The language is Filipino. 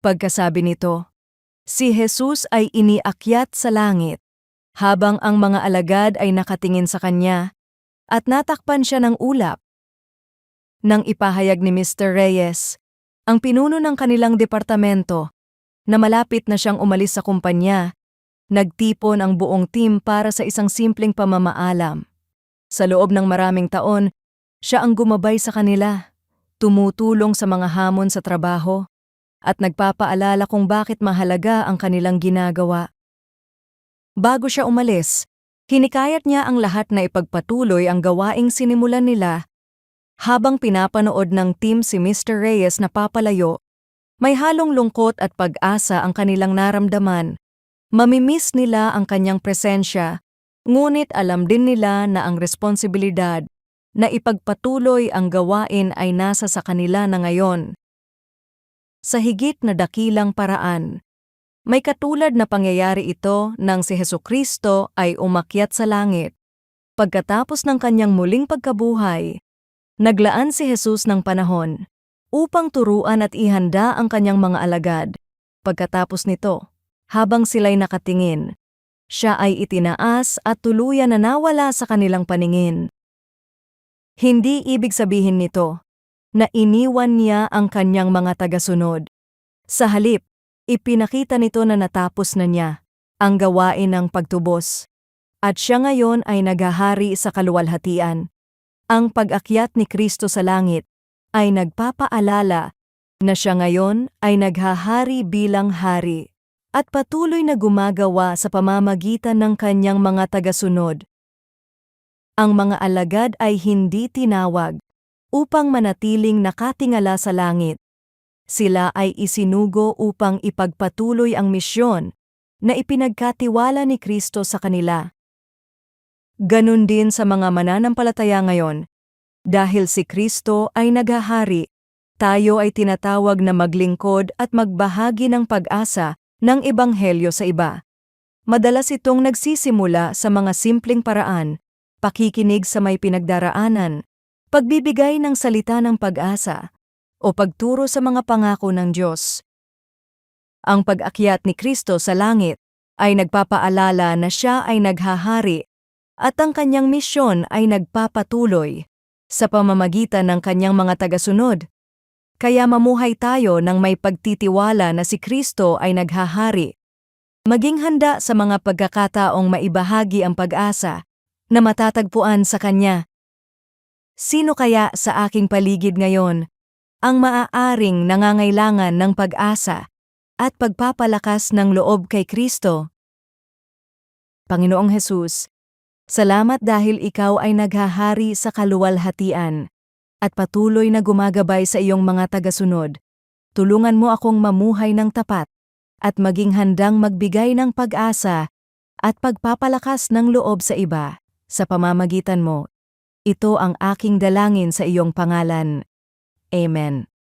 Pagkasabi nito, si Jesus ay iniakyat sa langit, habang ang mga alagad ay nakatingin sa kanya, at natakpan siya ng ulap. Nang ipahayag ni Mr. Reyes, ang pinuno ng kanilang departamento, na malapit na siyang umalis sa kumpanya, nagtipon ang buong team para sa isang simpleng pamamaalam. Sa loob ng maraming taon, siya ang gumabay sa kanila, tumutulong sa mga hamon sa trabaho, at nagpapaalala kung bakit mahalaga ang kanilang ginagawa. Bago siya umalis, hinikayat niya ang lahat na ipagpatuloy ang gawaing sinimulan nila. Habang pinapanood ng team si Mr. Reyes na papalayo, may halong lungkot at pag-asa ang kanilang naramdaman. Mamimiss nila ang kanyang presensya, ngunit alam din nila na ang responsibilidad na ipagpatuloy ang gawain ay nasa sa kanila na ngayon. Sa higit na dakilang paraan, may katulad na pangyayari ito nang si Hesukristo ay umakyat sa langit. Pagkatapos ng kanyang muling pagkabuhay, naglaan si Jesus ng panahon upang turuan at ihanda ang kanyang mga alagad. Pagkatapos nito, habang sila'y nakatingin, siya ay itinaas at tuluyan na nawala sa kanilang paningin. Hindi ibig sabihin nito na iniwan niya ang kanyang mga tagasunod. Sa halip, ipinakita nito na natapos na niya ang gawain ng pagtubos, at siya ngayon ay naghahari sa kaluwalhatian. Ang pag-akyat ni Kristo sa langit ay nagpapaalala na siya ngayon ay naghahari bilang hari at patuloy na gumagawa sa pamamagitan ng kanyang mga tagasunod. Ang mga alagad ay hindi tinawag upang manatiling nakatingala sa langit. Sila ay isinugo upang ipagpatuloy ang misyon na ipinagkatiwala ni Kristo sa kanila. Ganun din sa mga mananampalataya ngayon, dahil si Kristo ay naghahari, tayo ay tinatawag na maglingkod at magbahagi ng pag-asa ng ebanghelyo sa iba. Madalas itong nagsisimula sa mga simpleng paraan, pakikinig sa may pinagdaraanan, pagbibigay ng salita ng pag-asa, o pagturo sa mga pangako ng Diyos. Ang pag-akyat ni Kristo sa langit ay nagpapaalala na siya ay naghahari at ang kanyang misyon ay nagpapatuloy sa pamamagitan ng kanyang mga tagasunod. Kaya mamuhay tayo ng may pagtitiwala na si Kristo ay naghahari. Maging handa sa mga pagkakataong maibahagi ang pag-asa na matatagpuan sa Kanya. Sino kaya sa aking paligid ngayon ang maaaring nangangailangan ng pag-asa at pagpapalakas ng loob kay Kristo? Panginoong Hesus, salamat dahil ikaw ay naghahari sa kaluwalhatian at patuloy na gumagabay sa iyong mga tagasunod. Tulungan mo akong mamuhay ng tapat at maging handang magbigay ng pag-asa at pagpapalakas ng loob sa iba. Sa pamamagitan mo, ito ang aking dalangin sa iyong pangalan. Amen.